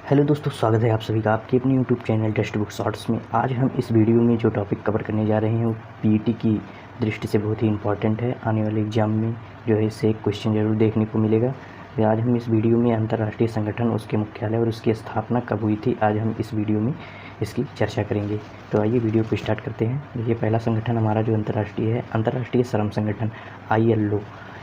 Hello दोस्तों, स्वागत है आप सभी का आपके अपने YouTube channel text book shorts में। आज हम इस वीडियो में जो टॉपिक कवर करने जा रहे हैं वो पीईटी की दृष्टि से बहुत ही इंपॉर्टेंट है। आने वाले एग्जाम में जो है इससे एक क्वेश्चन जरूर देखने को मिलेगा। तो आज हम इस वीडियो में अंतर्राष्ट्रीय संगठन, उसके मुख्यालय और उसकी स्थापना कब हुई थी, आज हम इस वीडियो में इसकी चर्चा करेंगे। तो आइए वीडियो को स्टार्ट करते हैं। ये पहला संगठन हमारा जो अंतर्राष्ट्रीय है, अंतर्राष्ट्रीय श्रम संगठन ILO,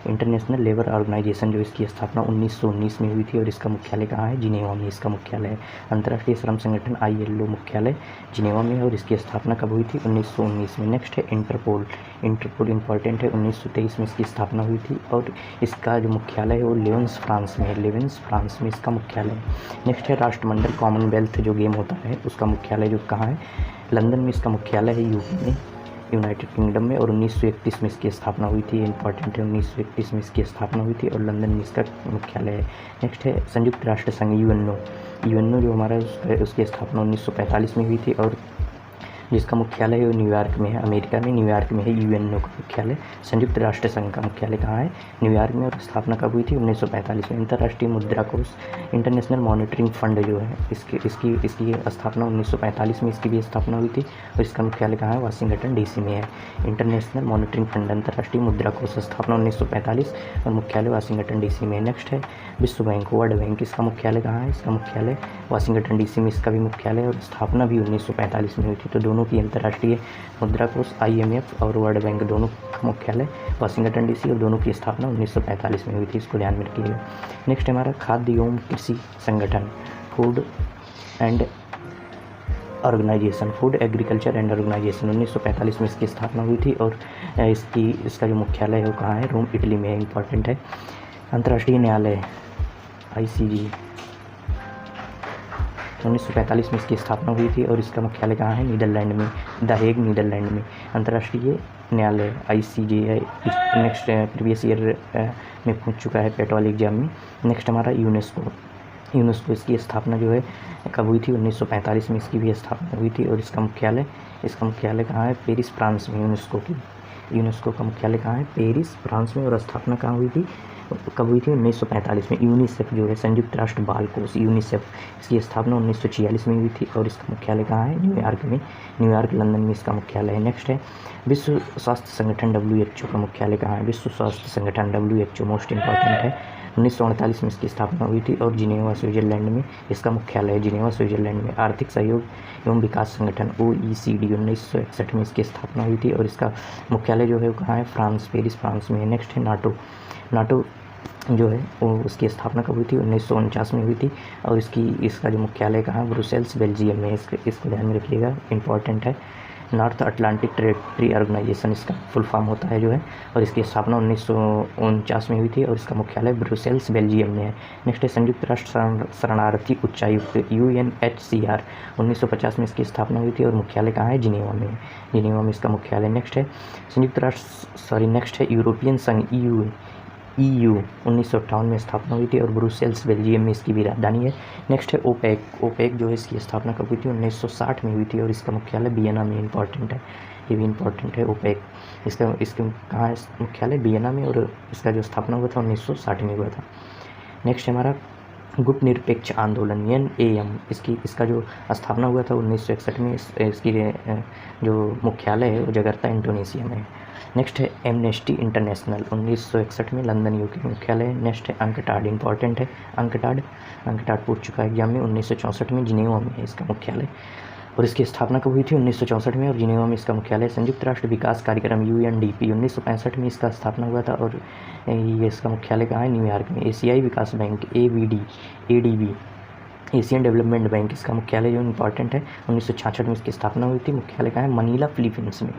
इंटरनेशनल लेबर ऑर्गेनाइजेशन, जो इसकी स्थापना 1919 में हुई थी और इसका मुख्यालय कहाँ है? जिनेवा में इसका मुख्यालय है। अंतर्राष्ट्रीय श्रम संगठन ILO मुख्यालय जिनेवा में है और इसकी स्थापना कब हुई थी? 1919 में। नेक्स्ट है इंटरपोल। इंटरपोल इंपॉर्टेंट है, 1923 में इसकी स्थापना हुई थी और इसका जो मुख्यालय है वो लेवेंस फ्रांस में है। लेवेंस फ्रांस में इसका मुख्यालय है। नेक्स्ट है राष्ट्रमंडल, कॉमनवेल्थ जो गेम होता है उसका मुख्यालय जो कहाँ है? लंदन में इसका मुख्यालय है, यूके में, यूनाइटेड किंगडम में, और 1931 में इसकी स्थापना हुई थी। इंपॉर्टेंट है, 1931 में इसकी स्थापना हुई थी और लंदन में इसका मुख्यालय है। नेक्स्ट है संयुक्त राष्ट्र संघ, यूएनओ जो हमारा उसकी स्थापना 1945 में हुई थी और जिसका मुख्यालय है वो न्यूयॉर्क में है, अमेरिका में न्यूयॉर्क में है यूएनओ का मुख्यालय। संयुक्त राष्ट्र संघ का मुख्यालय कहाँ है? न्यूयॉर्क में, और स्थापना कब हुई थी? 1945 में। अंतर्राष्ट्रीय मुद्रा कोष, इंटरनेशनल मॉनिटरिंग फंड जो है इसकी स्थापना 1945 में इसकी भी स्थापना हुई थी और इसका मुख्यालय कहाँ है? वाशिंगटन DC में है। इंटरनेशनल मॉनिटरिंग फंड, अंतर्राष्ट्रीय मुद्रा कोष, स्थापना 1945 और मुख्यालय वाशिंगटन DC में। नेक्स्ट है विश्व बैंक, वर्ल्ड बैंक, इसका मुख्यालय कहाँ है? इसका मुख्यालय वाशिंगटन DC में इसका भी मुख्यालय और स्थापना भी 1945 में हुई थी। तो दोनों की अंतर्राष्ट्रीय मुद्रा कोष IMF और वर्ल्ड बैंक दोनों का मुख्यालय वाशिंगटन DC और दोनों की स्थापना 1945 में हुई थी, इसको ध्यान में रखिएगा। नेक्स्ट हमारा खाद्य एवं कृषि संगठन, food and organisation, food agriculture and organisation, 1945 में इसकी स्थापना हुई थी और इसका जो मुख्यालय है वो कहाँ है? रोम, इटली में है। इंपॉर्टेंट है। अंतर्राष्ट्रीय न्यायालय ICJ, 1945 में इसकी स्थापना हुई थी और इसका मुख्यालय कहाँ है? नीदरलैंड में, द हेग, नीदरलैंड में। अंतर्राष्ट्रीय न्यायालय ICJ है। नेक्स्ट प्रीवियस ईयर में पूछ चुका है पेट एग्जाम में। नेक्स्ट हमारा यूनेस्को, इसकी स्थापना जो है कब हुई थी? 1945 में इसकी भी स्थापना हुई थी और इसका मुख्यालय कहाँ है? पेरिस, फ्रांस में। यूनेस्को का मुख्यालय कहाँ है? पेरिस, फ्रांस में। और स्थापना कहाँ हुई थी, कब हुई थी? 1945 में। यूनिसेफ जो है संयुक्त राष्ट्र बाल कोष, यूनिसेफ, इसकी स्थापना 1946 में हुई थी और इसका मुख्यालय कहाँ है? न्यूयॉर्क में, न्यूयॉर्क, लंदन में इसका मुख्यालय है। नेक्स्ट है विश्व स्वास्थ्य संगठन WHO का मुख्यालय कहाँ है? विश्व स्वास्थ्य संगठन WHO मोस्ट इंपॉर्टेंट है। 1948 में इसकी स्थापना हुई थी और जिनेवा, स्विट्जरलैंड में इसका मुख्यालय है, जिनेवा, स्विट्जरलैंड में। आर्थिक सहयोग एवं विकास संगठन OECD, 1961 में इसकी स्थापना हुई थी और इसका मुख्यालय जो है वो कहाँ है? फ्रांस, पेरिस, फ्रांस में है। नेक्स्ट है नाटो जो है वो उसकी स्थापना कब हुई थी? 1949 में हुई थी और इसका जो मुख्यालय कहाँ है? ब्रुसेल्स, बेल्जियम में। इसको ध्यान में रखिएगा, इंपॉर्टेंट है। नॉर्थ अटलांटिक ट्रेडी ऑर्गेनाइजेशन इसका फुल फॉर्म होता है जो है, और इसकी स्थापना 1949 में हुई थी और इसका मुख्यालय ब्रुसेल्स, बेल्जियम में है। नेक्स्ट है संयुक्त राष्ट्र शरणार्थी उच्चायुक्त UNHCR, 1950 में इसकी स्थापना हुई थी और मुख्यालय कहाँ है? जिनेवा में, जिनेवा में इसका मुख्यालय। नेक्स्ट है यूरोपियन संघ EU, 1958 में स्थापना हुई थी और ब्रुसेल्स, बेल्जियम में इसकी भी राजधानी है। नेक्स्ट है ओपेक जो है इसकी स्थापना कब हुई थी? 1960 में हुई थी और इसका मुख्यालय वियना में। इंपॉर्टेंट है, ये भी इंपॉर्टेंट है। ओपेक इसका कहाँ है मुख्यालय? वियना में, और इसका जो स्थापना हुआ था 1960 में हुआ था। नेक्स्ट हमारा गुट निरपेक्ष आंदोलन NAM, इसका जो स्थापना हुआ था 1961 में। इसकी जो मुख्यालय है वो जकार्ता, इंडोनेशिया में है। नेक्स्ट है एमनेस्टी इंटरनेशनल, 1961 में लंदन UK मुख्यालय है। नेक्स्ट है अंकटाड, इंपॉर्टेंट है। अंकटाड पूछ चुका है एग्जाम में, 1964 में जिनेवा में है इसका मुख्यालय और इसकी स्थापना कब हुई थी? 1964 में और जिनेवा में इसका मुख्यालय। संयुक्त राष्ट्र विकास कार्यक्रम UNDP, 1965 में इसका स्थापना हुआ था और ये इसका मुख्यालय कहाँ है? न्यूयॉर्क में। एशियाई विकास bank ADB, Asian development bank, इसका मुख्यालय जो इंपॉर्टेंट है, 1966 में इसकी स्थापना हुई थी। मुख्यालय कहाँ है? मनीला, फिलीपींस में,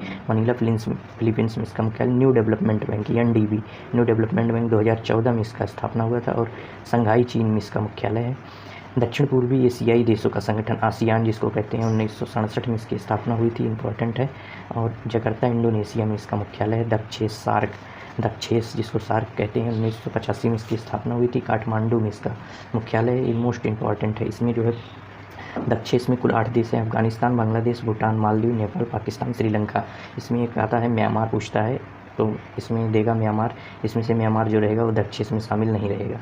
फिलीपींस में इसका मुख्यालय। New development bank NDB, new development bank, 2014 में इसका स्थापना हुआ था और शंघाई, चीन में इसका मुख्यालय है। दक्षिण पूर्वी एशियाई देशों का संगठन ASEAN जिसको कहते हैं, 1967 में इसकी स्थापना हुई थी। इंपॉर्टेंट है। और जकार्ता, इंडोनेशिया में इसका मुख्यालय है। दक्षेस जिसको सार्क कहते हैं, 1985 में इसकी स्थापना हुई थी। काठमांडू में इसका मुख्यालय है। ये मोस्ट इंपॉर्टेंट है। इसमें जो है दक्षेस में कुल 8 देश हैं: अफगानिस्तान, बांग्लादेश, भूटान, मालदीव, नेपाल, पाकिस्तान, श्रीलंका। इसमें एक आता है म्यांमार पूछता है तो इसमें देगा म्यांमार, इसमें से म्यांमार जो रहेगा वो दक्षेस में शामिल नहीं रहेगा।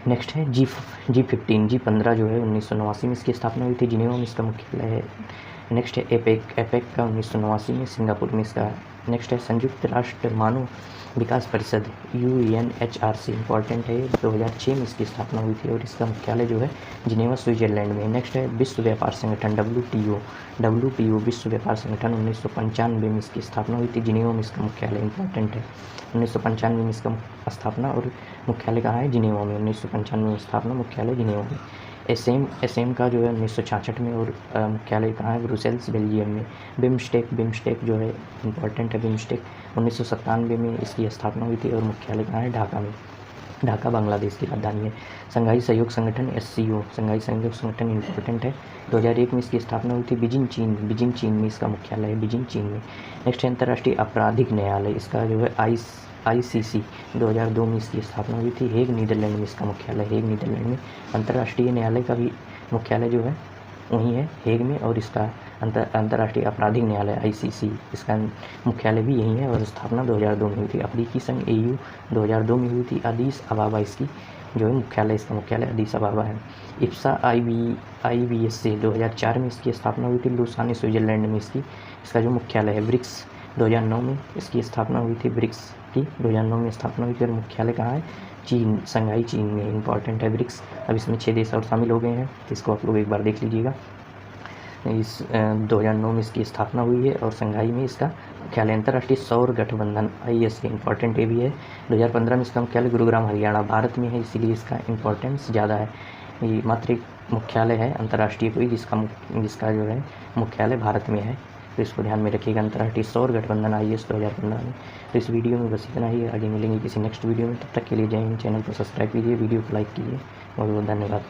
नेक्स्ट है G15 जो है 1989 में इसकी स्थापना हुई थी, जिनेवा में इसका मुख्यालय है। नेक्स्ट है एपेक का 1989 में सिंगापुर में इसका। नेक्स्ट है संयुक्त राष्ट्र मानव विकास परिषद UNHRC, इंपॉर्टेंट है, 2006 में इसकी स्थापना हुई थी और इसका मुख्यालय जो है जिनेवा स्विट्जरलैंड में। नेक्स्ट है विश्व व्यापार संगठन WTO विश्व व्यापार संगठन 1995 में इसकी स्थापना हुई थी, जिनेवा में इसका मुख्यालय, इंपॉर्टेंट है, 1995 में इसका स्थापना और मुख्यालय कहाँ है, जिनेवा में, 1995 में स्थापना, मुख्यालय जिनेवा में। एसएम का जो है 1966 में और मुख्यालय कहाँ है, ब्रुसेल्स, बेल्जियम में। बिम्स्टेक जो है इंपॉर्टेंट है, बिम्स्टेक 1997 में इसकी स्थापना हुई थी और मुख्यालय कहाँ है, ढाका में। ढाका बांग्लादेश की राजधानी है। शंघाई सहयोग संगठन SCO, शंघाई सहयोग संगठन इंपॉर्टेंट है, 2001 में इसकी स्थापना हुई थी। बीजिंग चीन में इसका मुख्यालय है, बीजिंग चीन में। नेक्स्ट है अंतर्राष्ट्रीय आपराधिक न्यायालय, इसका जो है ICC, 2002 में इसकी स्थापना हुई थी। हेग नीदरलैंड में इसका मुख्यालय, हेग नीदरलैंड में। अंतर्राष्ट्रीय न्यायालय का भी मुख्यालय जो है वहीं है, हेग में, और इसका अंतर्राष्ट्रीय आपराधिक न्यायालय ICC, इसका मुख्यालय भी यहीं है और स्थापना 2002 में हुई थी। अफ्रीकी संघ AU 2002 में हुई थी। अदीस अबाबा इसकी जो है मुख्यालय, इसका मुख्यालय अदीस अबाबा है। IBSA IBSA 2004 में इसकी स्थापना हुई थी, लुसाने स्विट्जरलैंड में इसका जो मुख्यालय है। ब्रिक्स 2009 में इसकी स्थापना हुई थी, ब्रिक्स की 2009 में स्थापना हुई थी और मुख्यालय कहाँ है, चीन, शंघाई चीन में, इंपॉर्टेंट है ब्रिक्स। अब इसमें 6 देश और शामिल हो गए हैं, इसको आप लोग एक बार देख लीजिएगा। 2009 में इसकी स्थापना हुई है और शंघाई में इसका मुख्यालय। अंतर्राष्ट्रीय सौर गठबंधन ISA, इंपॉर्टेंट ये भी है, 2015 में इसका मुख्यालय गुरुग्राम, हरियाणा, भारत में है, इसीलिए इसका इंपॉर्टेंस ज़्यादा है। ये मात्र एक मुख्यालय है अंतर्राष्ट्रीय कोई जिसका जो है मुख्यालय भारत में है, तो इसको ध्यान में रखिएगा। अंतर्राष्ट्रीय सौर गठबंधन IS 2015 में। तो इस वीडियो में बस इतना ही, आगे मिलेंगे किसी नेक्स्ट वीडियो में, तब तक के लिए जय हिंद। चैनल को सब्सक्राइब कीजिए, वीडियो को लाइक कीजिए। बहुत बहुत धन्यवाद।